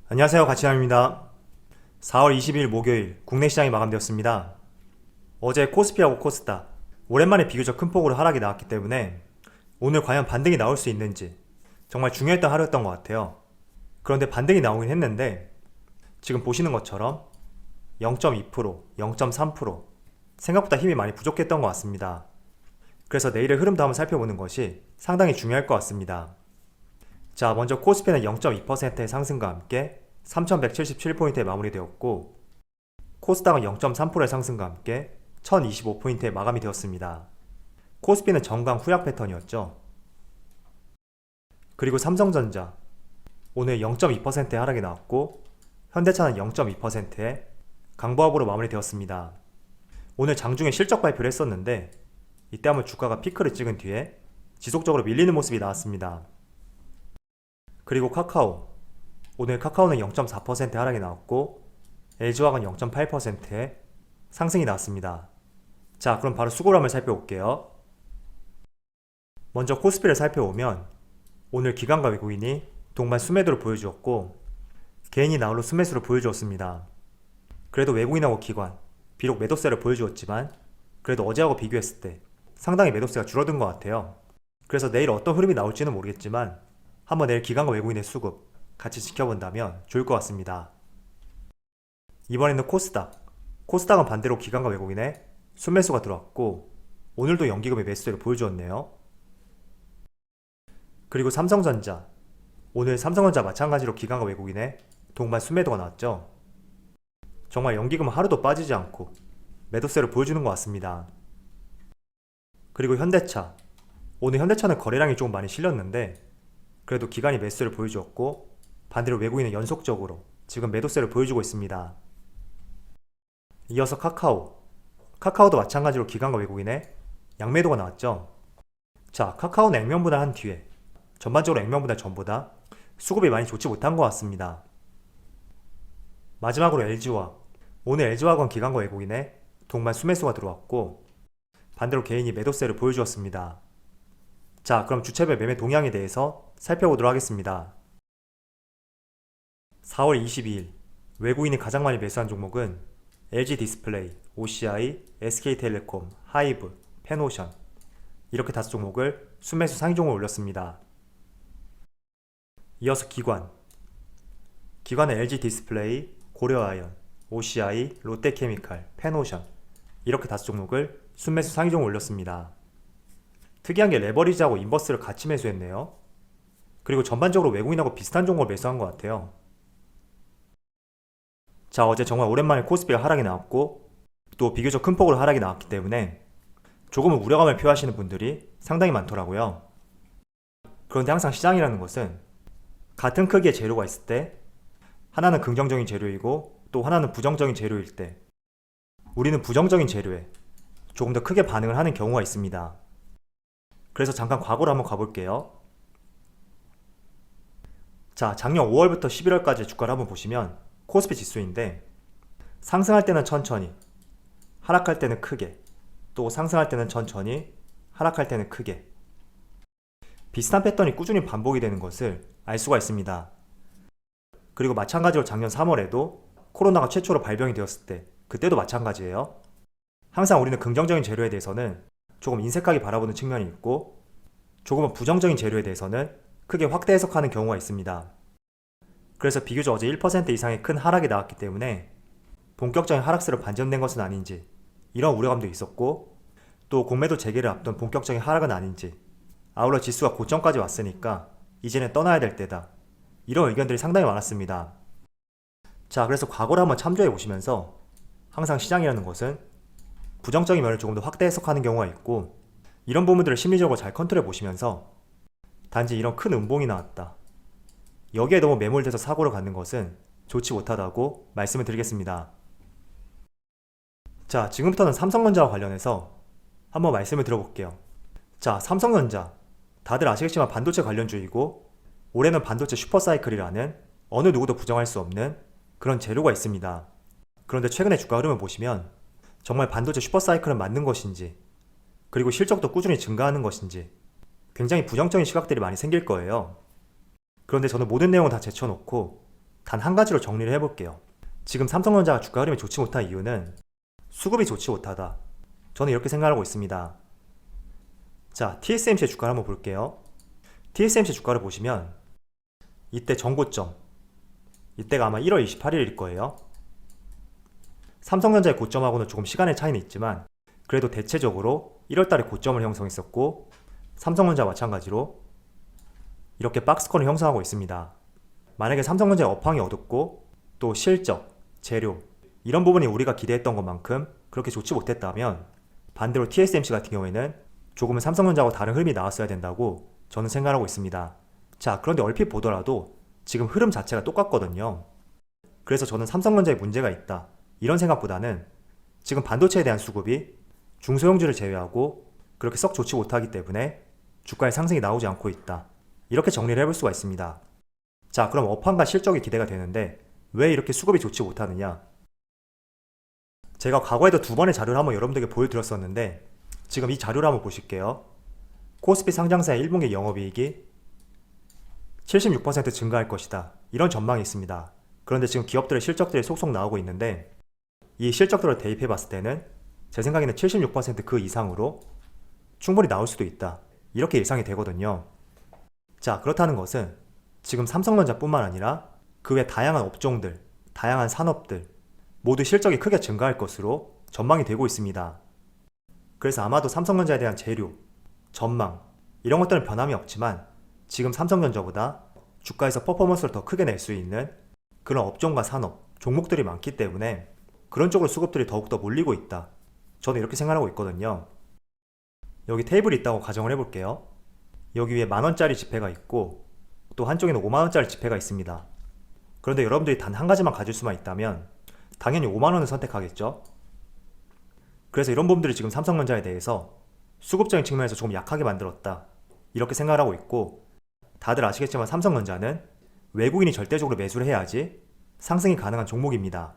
안녕하세요. 가치남입니다. 4월 20일 목요일 국내 시장이 마감되었습니다. 어제 코스피하고 코스닥 오랜만에 비교적 큰 폭으로 하락이 나왔기 때문에 오늘 과연 반등이 나올 수 있는지 정말 중요했던 하루였던 것 같아요. 그런데 반등이 나오긴 했는데 지금 보시는 것처럼 0.2%, 0.3% 생각보다 힘이 많이 부족했던 것 같습니다. 그래서 내일의 흐름도 한번 살펴보는 것이 상당히 중요할 것 같습니다. 자, 먼저 코스피는 0.2%의 상승과 함께 3177포인트에 마무리되었고 코스닥은 0.3%의 상승과 함께 1025포인트에 마감이 되었습니다. 코스피는 정강 후약 패턴이었죠. 그리고 삼성전자 오늘 0.2%의 하락이 나왔고 현대차는 0.2%의 강보합으로 마무리되었습니다. 오늘 장중에 실적 발표를 했었는데 이때 한번 주가가 피크를 찍은 뒤에 지속적으로 밀리는 모습이 나왔습니다. 그리고 카카오 오늘 카카오는 0.4% 하락이 나왔고 LG화학은 0.8%의 상승이 나왔습니다. 자, 그럼 바로 수급을 살펴볼게요. 먼저 코스피를 살펴보면 오늘 기관과 외국인이 동반 순매도를 보여주었고 개인이 나홀로 순매수를 보여주었습니다. 그래도 외국인하고 기관 비록 매도세를 보여주었지만 그래도 어제하고 비교했을 때 상당히 매도세가 줄어든 것 같아요. 그래서 내일 어떤 흐름이 나올지는 모르겠지만 한번 내일 기관과 외국인의 수급 같이 지켜본다면 좋을 것 같습니다. 이번에는 코스닥은 반대로 기관과 외국인의 순매수가 들어왔고 오늘도 연기금의 매수세를 보여주었네요. 그리고 삼성전자 오늘 삼성전자 마찬가지로 기관과 외국인의 동반 순매도가 나왔죠. 정말 연기금은 하루도 빠지지 않고 매도세를 보여주는 것 같습니다. 그리고 현대차 오늘 현대차는 거래량이 조금 많이 실렸는데 그래도 기관이 매수세를 보여주었고 반대로 외국인은 연속적으로 지금 매도세를 보여주고 있습니다. 이어서 카카오도 마찬가지로 기관과 외국인의 양매도가 나왔죠. 자, 카카오는 액면분할 한 뒤에 전반적으로 액면분할 전보다 수급이 많이 좋지 못한 것 같습니다. 마지막으로 LG화학 오늘 LG화학은 기관과 외국인의 동반 순매수가 들어왔고 반대로 개인이 매도세를 보여주었습니다. 자, 그럼 주체별 매매 동향에 대해서 살펴보도록 하겠습니다. 4월 22일 외국인이 가장 많이 매수한 종목은 LG디스플레이, OCI, SK텔레콤, 하이브, 페노션 이렇게 5종목을 순매수 상위종으로 올렸습니다. 이어서 기관은 LG디스플레이, 고려아연, OCI, 롯데케미칼, 페노션 이렇게 5종목을 순매수 상위종으로 올렸습니다. 특이한 게 레버리지하고 인버스를 같이 매수했네요. 그리고 전반적으로 외국인하고 비슷한 종목을 매수한 것 같아요. 자, 어제 정말 오랜만에 코스피가 하락이 나왔고 또 비교적 큰 폭으로 하락이 나왔기 때문에 조금은 우려감을 표하시는 분들이 상당히 많더라고요. 그런데 항상 시장이라는 것은 같은 크기의 재료가 있을 때 하나는 긍정적인 재료이고 또 하나는 부정적인 재료일 때 우리는 부정적인 재료에 조금 더 크게 반응을 하는 경우가 있습니다. 그래서 잠깐 과거로 한번 가볼게요. 자, 작년 5월부터 11월까지 주가를 한번 보시면 코스피 지수인데 상승할 때는 천천히, 하락할 때는 크게, 또 상승할 때는 천천히, 하락할 때는 크게 비슷한 패턴이 꾸준히 반복이 되는 것을 알 수가 있습니다. 그리고 마찬가지로 작년 3월에도 코로나가 최초로 발병이 되었을 때 그때도 마찬가지예요. 항상 우리는 긍정적인 재료에 대해서는 조금 인색하게 바라보는 측면이 있고 조금은 부정적인 재료에 대해서는 크게 확대 해석하는 경우가 있습니다. 그래서 비교적 어제 1% 이상의 큰 하락이 나왔기 때문에 본격적인 하락세로 반전된 것은 아닌지 이런 우려감도 있었고 또 공매도 재개를 앞둔 본격적인 하락은 아닌지 아울러 지수가 고점까지 왔으니까 이제는 떠나야 될 때다 이런 의견들이 상당히 많았습니다. 자, 그래서 과거를 한번 참조해 보시면서 항상 시장이라는 것은 부정적인 면을 조금 더 확대 해석하는 경우가 있고 이런 부분들을 심리적으로 잘 컨트롤해 보시면서 단지 이런 큰 음봉이 나왔다 여기에 너무 매몰돼서 사고를 갖는 것은 좋지 못하다고 말씀을 드리겠습니다. 자, 지금부터는 삼성전자와 관련해서 한번 말씀을 드려볼게요. 자, 삼성전자 다들 아시겠지만 반도체 관련주이고 올해는 반도체 슈퍼사이클이라는 어느 누구도 부정할 수 없는 그런 재료가 있습니다. 그런데 최근에 주가 흐름을 보시면 정말 반도체 슈퍼사이클은 맞는 것인지 그리고 실적도 꾸준히 증가하는 것인지 굉장히 부정적인 시각들이 많이 생길 거예요. 그런데 저는 모든 내용을 다 제쳐놓고 단 한 가지로 정리를 해볼게요. 지금 삼성전자가 주가 흐름이 좋지 못한 이유는 수급이 좋지 못하다. 저는 이렇게 생각하고 있습니다. 자, TSMC의 주가를 한번 볼게요. TSMC 주가를 보시면 이때 전고점, 이때가 아마 1월 28일일 거예요. 삼성전자의 고점하고는 조금 시간의 차이는 있지만 그래도 대체적으로 1월달에 고점을 형성했었고 삼성전자와 마찬가지로 이렇게 박스권을 형성하고 있습니다. 만약에 삼성전자의 업황이 어둡고 또 실적, 재료 이런 부분이 우리가 기대했던 것만큼 그렇게 좋지 못했다면 반대로 TSMC 같은 경우에는 조금은 삼성전자하고 다른 흐름이 나왔어야 된다고 저는 생각하고 있습니다. 자, 그런데 얼핏 보더라도 지금 흐름 자체가 똑같거든요. 그래서 저는 삼성전자에 문제가 있다 이런 생각보다는 지금 반도체에 대한 수급이 중소형주를 제외하고 그렇게 썩 좋지 못하기 때문에 주가의 상승이 나오지 않고 있다 이렇게 정리를 해볼 수가 있습니다. 자, 그럼 업황과 실적이 기대가 되는데 왜 이렇게 수급이 좋지 못하느냐? 제가 과거에도 두 번의 자료를 한번 여러분들에게 보여드렸었는데 지금 이 자료를 한번 보실게요. 코스피 상장사의 1분기 영업이익이 76% 증가할 것이다 이런 전망이 있습니다. 그런데 지금 기업들의 실적들이 속속 나오고 있는데 이 실적들을 대입해 봤을 때는 제 생각에는 76%그 이상으로 충분히 나올 수도 있다 이렇게 예상이 되거든요. 자, 그렇다는 것은 지금 삼성전자뿐만 아니라 그 외 다양한 업종들, 다양한 산업들 모두 실적이 크게 증가할 것으로 전망이 되고 있습니다. 그래서 아마도 삼성전자에 대한 재료, 전망 이런 것들은 변함이 없지만 지금 삼성전자보다 주가에서 퍼포먼스를 더 크게 낼 수 있는 그런 업종과 산업, 종목들이 많기 때문에 그런 쪽으로 수급들이 더욱더 몰리고 있다. 저는 이렇게 생각하고 있거든요. 여기 테이블이 있다고 가정을 해볼게요. 여기 위에 10,000원짜리 지폐가 있고 또 한쪽에는 50,000원짜리 지폐가 있습니다. 그런데 여러분들이 단 한 가지만 가질 수만 있다면 당연히 50,000원을 선택하겠죠. 그래서 이런 부분들이 지금 삼성전자에 대해서 수급적인 측면에서 조금 약하게 만들었다 이렇게 생각을 하고 있고 다들 아시겠지만 삼성전자는 외국인이 절대적으로 매수를 해야지 상승이 가능한 종목입니다.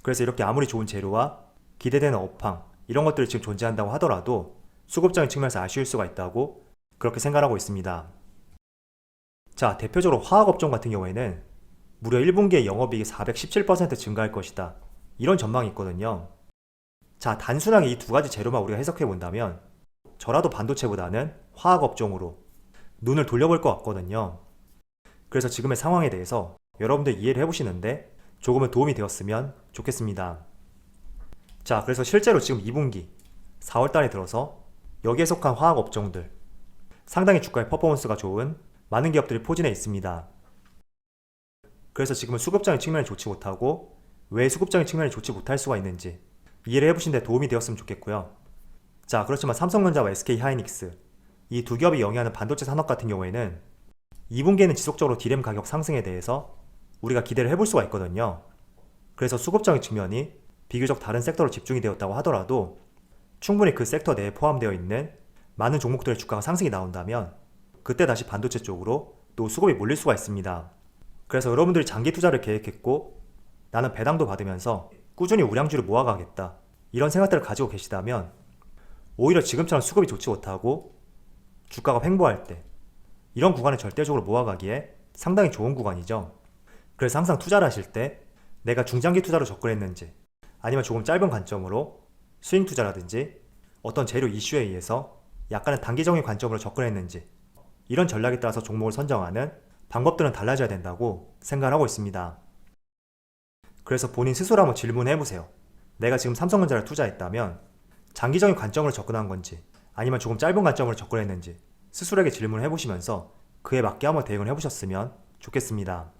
그래서 이렇게 아무리 좋은 재료와 기대되는 업황 이런 것들이 지금 존재한다고 하더라도 수급적인 측면에서 아쉬울 수가 있다고 그렇게 생각하고 있습니다. 자, 대표적으로 화학업종 같은 경우에는 무려 1분기에 영업이익이 417% 증가할 것이다 이런 전망이 있거든요. 자, 단순하게 이 두 가지 재료만 우리가 해석해 본다면 저라도 반도체보다는 화학업종으로 눈을 돌려볼 것 같거든요. 그래서 지금의 상황에 대해서 여러분들 이해를 해보시는데 조금은 도움이 되었으면 좋겠습니다. 자, 그래서 실제로 지금 2분기 4월달에 들어서 여기에 속한 화학업종들 상당히 주가의 퍼포먼스가 좋은 많은 기업들이 포진해 있습니다. 그래서 지금은 수급적인 측면이 좋지 못하고 왜 수급적인 측면이 좋지 못할 수가 있는지 이해를 해보신 데 도움이 되었으면 좋겠고요. 자, 그렇지만 삼성전자와 SK하이닉스 이 두 기업이 영위하는 반도체 산업 같은 경우에는 2분기에는 지속적으로 D램 가격 상승에 대해서 우리가 기대를 해볼 수가 있거든요. 그래서 수급적인 측면이 비교적 다른 섹터로 집중이 되었다고 하더라도 충분히 그 섹터 내에 포함되어 있는 많은 종목들의 주가가 상승이 나온다면 그때 다시 반도체 쪽으로 또 수급이 몰릴 수가 있습니다. 그래서 여러분들이 장기 투자를 계획했고 나는 배당도 받으면서 꾸준히 우량주를 모아가겠다 이런 생각들을 가지고 계시다면 오히려 지금처럼 수급이 좋지 못하고 주가가 횡보할 때 이런 구간을 절대적으로 모아가기에 상당히 좋은 구간이죠. 그래서 항상 투자를 하실 때 내가 중장기 투자로 접근했는지 아니면 조금 짧은 관점으로 스윙 투자라든지 어떤 재료 이슈에 의해서 약간의 단기적인 관점으로 접근했는지 이런 전략에 따라서 종목을 선정하는 방법들은 달라져야 된다고 생각을 하고 있습니다. 그래서 본인 스스로 한번 질문을 해보세요. 내가 지금 삼성전자를 투자했다면 장기적인 관점으로 접근한 건지 아니면 조금 짧은 관점으로 접근했는지 스스로에게 질문을 해보시면서 그에 맞게 한번 대응을 해보셨으면 좋겠습니다.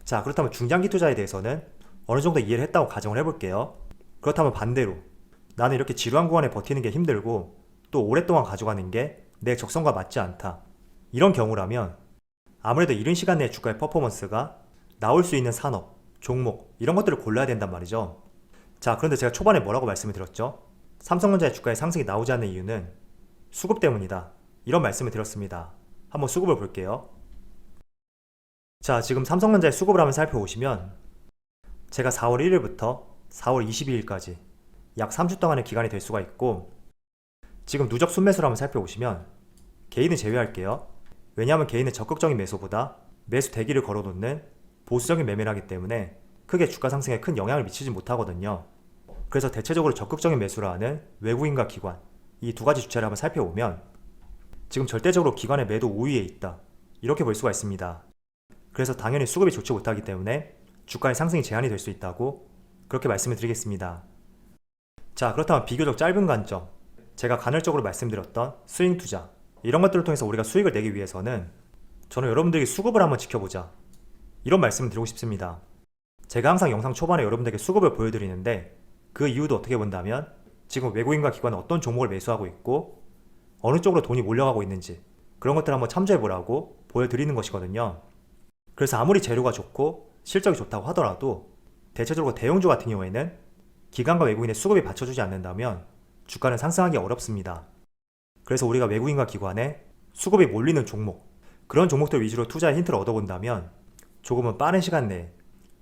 자, 그렇다면 중장기 투자에 대해서는 어느 정도 이해를 했다고 가정을 해볼게요. 그렇다면 반대로 나는 이렇게 지루한 구간에 버티는 게 힘들고 또 오랫동안 가져가는 게 내 적성과 맞지 않다 이런 경우라면 아무래도 이른 시간 내에 주가의 퍼포먼스가 나올 수 있는 산업, 종목 이런 것들을 골라야 된단 말이죠. 자, 그런데 제가 초반에 뭐라고 말씀을 드렸죠? 삼성전자의 주가의 상승이 나오지 않는 이유는 수급 때문이다 이런 말씀을 드렸습니다. 한번 수급을 볼게요. 자, 지금 삼성전자의 수급을 한번 살펴보시면 제가 4월 1일부터 4월 22일까지 약 3주 동안의 기간이 될 수가 있고 지금 누적 순매수를 한번 살펴보시면 개인은 제외할게요. 왜냐하면 개인은 적극적인 매수보다 매수 대기를 걸어놓는 보수적인 매매를 하기 때문에 크게 주가 상승에 큰 영향을 미치지 못하거든요. 그래서 대체적으로 적극적인 매수를 하는 외국인과 기관, 이 두 가지 주체를 한번 살펴보면 지금 절대적으로 기관의 매도 우위에 있다, 이렇게 볼 수가 있습니다. 그래서 당연히 수급이 좋지 못하기 때문에 주가의 상승이 제한이 될 수 있다고 그렇게 말씀을 드리겠습니다. 자, 그렇다면 비교적 짧은 관점, 제가 간헐적으로 말씀드렸던 스윙 투자, 이런 것들을 통해서 우리가 수익을 내기 위해서는 저는 여러분들에게 수급을 한번 지켜보자, 이런 말씀을 드리고 싶습니다. 제가 항상 영상 초반에 여러분들에게 수급을 보여드리는데 그 이유도 어떻게 본다면 지금 외국인과 기관은 어떤 종목을 매수하고 있고 어느 쪽으로 돈이 몰려가고 있는지 그런 것들을 한번 참조해보라고 보여드리는 것이거든요. 그래서 아무리 재료가 좋고 실적이 좋다고 하더라도 대체적으로 대형주 같은 경우에는 기관과 외국인의 수급이 받쳐주지 않는다면 주가는 상승하기 어렵습니다. 그래서 우리가 외국인과 기관의 수급이 몰리는 종목, 그런 종목들 위주로 투자의 힌트를 얻어본다면 조금은 빠른 시간 내에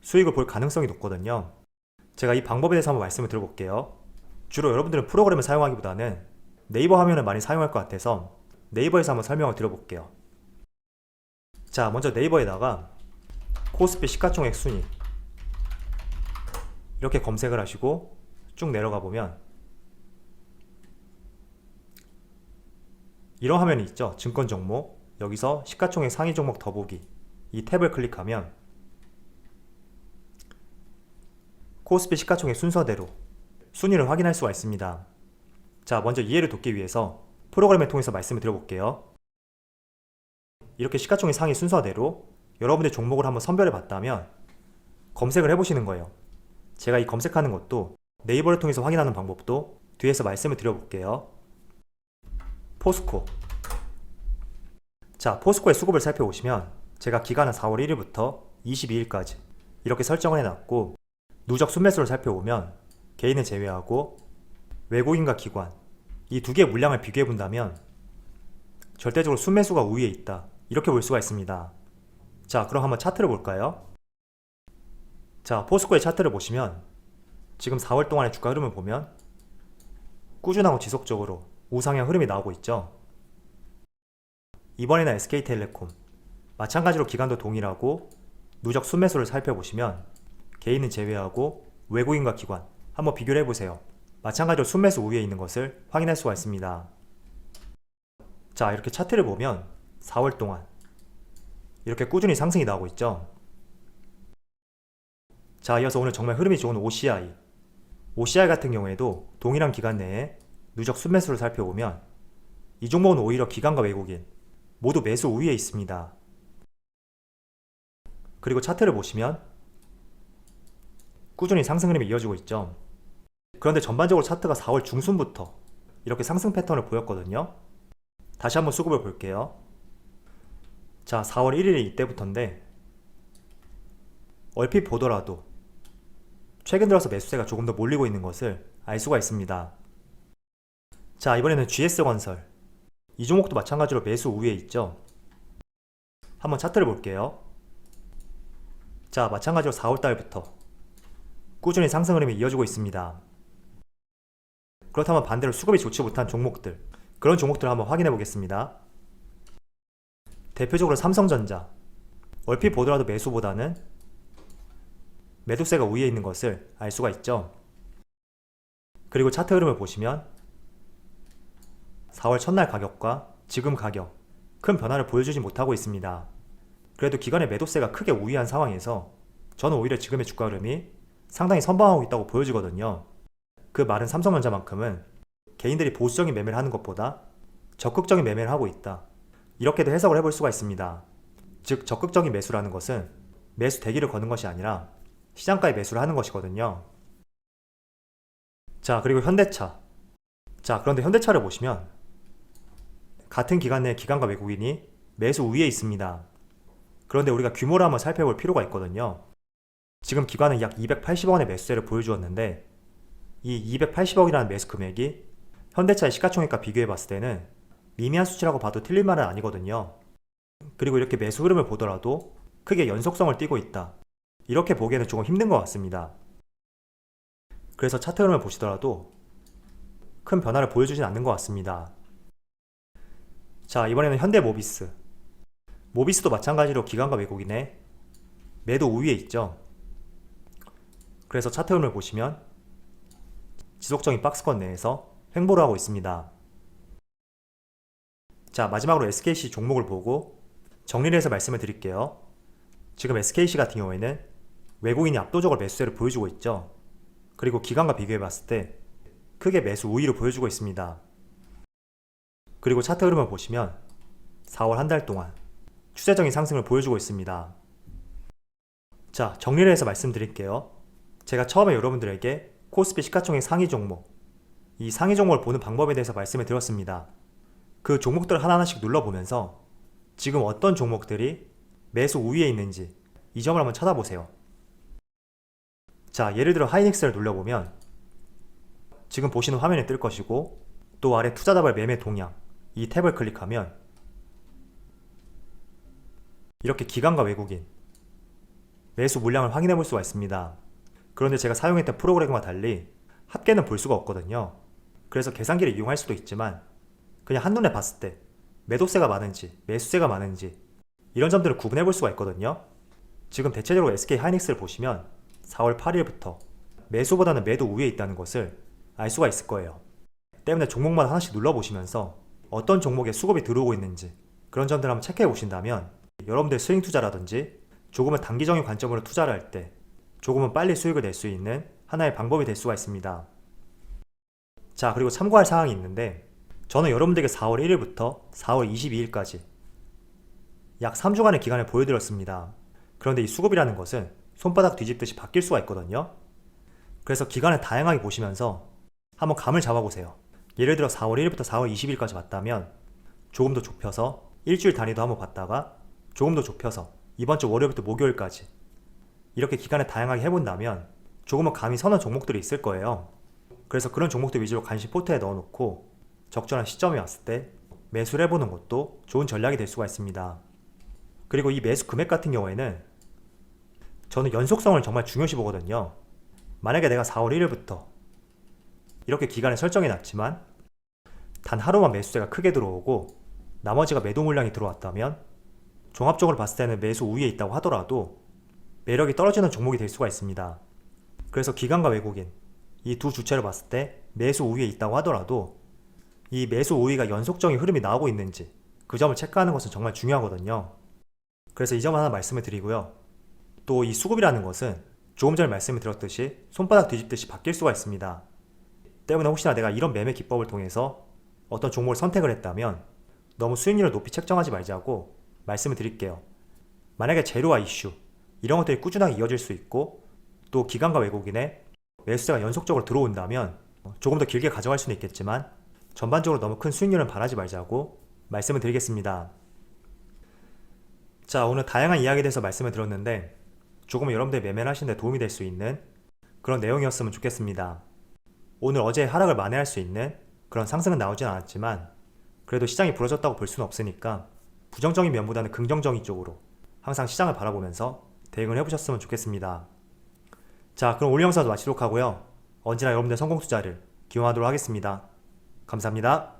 수익을 볼 가능성이 높거든요. 제가 이 방법에 대해서 한번 말씀을 드려볼게요. 주로 여러분들은 프로그램을 사용하기보다는 네이버 화면을 많이 사용할 것 같아서 네이버에서 한번 설명을 드려볼게요. 자, 먼저 네이버에다가 코스피 시가총액 순위 이렇게 검색을 하시고 쭉 내려가 보면 이런 화면이 있죠. 증권 종목, 여기서 시가총액 상위 종목 더보기, 이 탭을 클릭하면 코스피 시가총액 순서대로 순위를 확인할 수가 있습니다. 자, 먼저 이해를 돕기 위해서 프로그램을 통해서 말씀을 드려볼게요. 이렇게 시가총액 상위 순서대로 여러분의 종목을 한번 선별해 봤다면 검색을 해보시는 거예요. 제가 이 검색하는 것도 네이버를 통해서 확인하는 방법도 뒤에서 말씀을 드려볼게요. 포스코. 자, 포스코의 수급을 살펴보시면 제가 기간은 4월 1일부터 22일까지 이렇게 설정을 해놨고 누적 순매수를 살펴보면 개인을 제외하고 외국인과 기관, 이 두 개의 물량을 비교해 본다면 절대적으로 순매수가 우위에 있다, 이렇게 볼 수가 있습니다. 자, 그럼 한번 차트를 볼까요? 자, 포스코의 차트를 보시면 지금 4월 동안의 주가 흐름을 보면 꾸준하고 지속적으로 우상향 흐름이 나오고 있죠. 이번에는 SK텔레콤 마찬가지로 기간도 동일하고 누적 순매수를 살펴보시면 개인은 제외하고 외국인과 기관 한번 비교를 해보세요. 마찬가지로 순매수 우위에 있는 것을 확인할 수가 있습니다. 자, 이렇게 차트를 보면 4월 동안 이렇게 꾸준히 상승이 나오고 있죠. 자, 이어서 오늘 정말 흐름이 좋은 OCI 같은 경우에도 동일한 기간 내에 누적 순매수를 살펴보면 이 종목은 오히려 기관과 외국인 모두 매수 우위에 있습니다. 그리고 차트를 보시면 꾸준히 상승 흐름이 이어지고 있죠. 그런데 전반적으로 차트가 4월 중순부터 이렇게 상승 패턴을 보였거든요. 다시 한번 수급을 볼게요. 자, 4월 1일이 이때부터인데 얼핏 보더라도 최근 들어서 매수세가 조금 더 몰리고 있는 것을 알 수가 있습니다. 자, 이번에는 GS건설, 이 종목도 마찬가지로 매수 우위에 있죠. 한번 차트를 볼게요. 자, 마찬가지로 4월달부터 꾸준히 상승 흐름이 이어지고 있습니다. 그렇다면 반대로 수급이 좋지 못한 종목들, 그런 종목들을 한번 확인해 보겠습니다. 대표적으로 삼성전자, 얼핏 보더라도 매수보다는 매도세가 우위에 있는 것을 알 수가 있죠. 그리고 차트 흐름을 보시면 4월 첫날 가격과 지금 가격 큰 변화를 보여주지 못하고 있습니다. 그래도 기관의 매도세가 크게 우위한 상황에서 저는 오히려 지금의 주가 흐름이 상당히 선방하고 있다고 보여지거든요. 그 말은 삼성전자만큼은 개인들이 보수적인 매매를 하는 것보다 적극적인 매매를 하고 있다, 이렇게도 해석을 해볼 수가 있습니다. 즉 적극적인 매수라는 것은 매수 대기를 거는 것이 아니라 시장가에 매수를 하는 것이거든요. 자, 그리고 현대차. 자, 그런데 현대차를 보시면 같은 기간 내에 기관과 외국인이 매수 우위에 있습니다. 그런데 우리가 규모를 한번 살펴볼 필요가 있거든요. 지금 기관은 약 280억원의 매수세를 보여주었는데 이 280억이라는 매수 금액이 현대차의 시가총액과 비교해 봤을 때는 미미한 수치라고 봐도 틀릴 말은 아니거든요. 그리고 이렇게 매수 흐름을 보더라도 크게 연속성을 띠고 있다, 이렇게 보기에는 조금 힘든 것 같습니다. 그래서 차트 흐름을 보시더라도 큰 변화를 보여주진 않는 것 같습니다. 자, 이번에는 현대모비스. 모비스도 마찬가지로 기관과 외국인의 매도 우위에 있죠. 그래서 차트 흐름을 보시면 지속적인 박스권 내에서 횡보를 하고 있습니다. 자, 마지막으로 SKC 종목을 보고 정리를 해서 말씀을 드릴게요. 지금 SKC 같은 경우에는 외국인이 압도적으로 매수세를 보여주고 있죠. 그리고 기간과 비교해 봤을 때 크게 매수 우위를 보여주고 있습니다. 그리고 차트 흐름을 보시면 4월 한 달 동안 추세적인 상승을 보여주고 있습니다. 자, 정리를 해서 말씀드릴게요. 제가 처음에 여러분들에게 코스피 시가총액 상위 종목, 이 상위 종목을 보는 방법에 대해서 말씀을 드렸습니다. 그 종목들을 하나하나씩 눌러보면서 지금 어떤 종목들이 매수 우위에 있는지 이 점을 한번 찾아보세요. 자, 예를 들어 하이닉스를 눌러보면 지금 보시는 화면에 뜰 것이고, 또 아래 투자자발 매매 동향 이 탭을 클릭하면 이렇게 기관과 외국인 매수 물량을 확인해 볼 수가 있습니다. 그런데 제가 사용했던 프로그램과 달리 합계는 볼 수가 없거든요. 그래서 계산기를 이용할 수도 있지만 그냥 한눈에 봤을 때 매도세가 많은지 매수세가 많은지 이런 점들을 구분해 볼 수가 있거든요. 지금 대체적으로 SK 하이닉스를 보시면 4월 8일부터 매수보다는 매도 우위에 있다는 것을 알 수가 있을 거예요. 때문에 종목마다 하나씩 눌러보시면서 어떤 종목에 수급이 들어오고 있는지 그런 점들을 한번 체크해 보신다면 여러분들 스윙 투자라든지 조금은 단기적인 관점으로 투자를 할 때 조금은 빨리 수익을 낼 수 있는 하나의 방법이 될 수가 있습니다. 자, 그리고 참고할 사항이 있는데, 저는 여러분들에게 4월 1일부터 4월 22일까지 약 3주간의 기간을 보여드렸습니다. 그런데 이 수급이라는 것은 손바닥 뒤집듯이 바뀔 수가 있거든요. 그래서 기간을 다양하게 보시면서 한번 감을 잡아보세요. 예를 들어 4월 1일부터 4월 20일까지 봤다면 조금 더 좁혀서 일주일 단위도 한번 봤다가 조금 더 좁혀서 이번 주 월요일부터 목요일까지 이렇게 기간을 다양하게 해본다면 조금은 감이 서는 종목들이 있을 거예요. 그래서 그런 종목들 위주로 간식 포트에 넣어놓고 적절한 시점이 왔을 때 매수를 해보는 것도 좋은 전략이 될 수가 있습니다. 그리고 이 매수 금액 같은 경우에는 저는 연속성을 정말 중요시 보거든요. 만약에 내가 4월 1일부터 이렇게 기간을 설정해 놨지만 단 하루만 매수세가 크게 들어오고 나머지가 매도 물량이 들어왔다면 종합적으로 봤을 때는 매수 우위에 있다고 하더라도 매력이 떨어지는 종목이 될 수가 있습니다. 그래서 기관과 외국인 이 두 주체를 봤을 때 매수 우위에 있다고 하더라도 이 매수 우위가 연속적인 흐름이 나오고 있는지 그 점을 체크하는 것은 정말 중요하거든요. 그래서 이 점 하나 말씀을 드리고요. 또 이 수급이라는 것은 조금 전에 말씀을 드렸듯이 손바닥 뒤집듯이 바뀔 수가 있습니다. 때문에 혹시나 내가 이런 매매 기법을 통해서 어떤 종목을 선택을 했다면 너무 수익률을 높이 책정하지 말자고 말씀을 드릴게요. 만약에 재료와 이슈 이런 것들이 꾸준하게 이어질 수 있고 또 기관과 외국인의 매수세가 연속적으로 들어온다면 조금 더 길게 가져갈 수는 있겠지만 전반적으로 너무 큰 수익률은 바라지 말자고 말씀을 드리겠습니다. 자, 오늘 다양한 이야기에 대해서 말씀을 드렸는데 조금은 여러분들 매매를 하시는 데 도움이 될 수 있는 그런 내용이었으면 좋겠습니다. 오늘 어제 하락을 만회할 수 있는 그런 상승은 나오진 않았지만 그래도 시장이 부러졌다고 볼 수는 없으니까 부정적인 면보다는 긍정적인 쪽으로 항상 시장을 바라보면서 대응을 해보셨으면 좋겠습니다. 자, 그럼 오늘 영상도 마치도록 하고요. 언제나 여러분들 성공 투자를 기원하도록 하겠습니다. 감사합니다.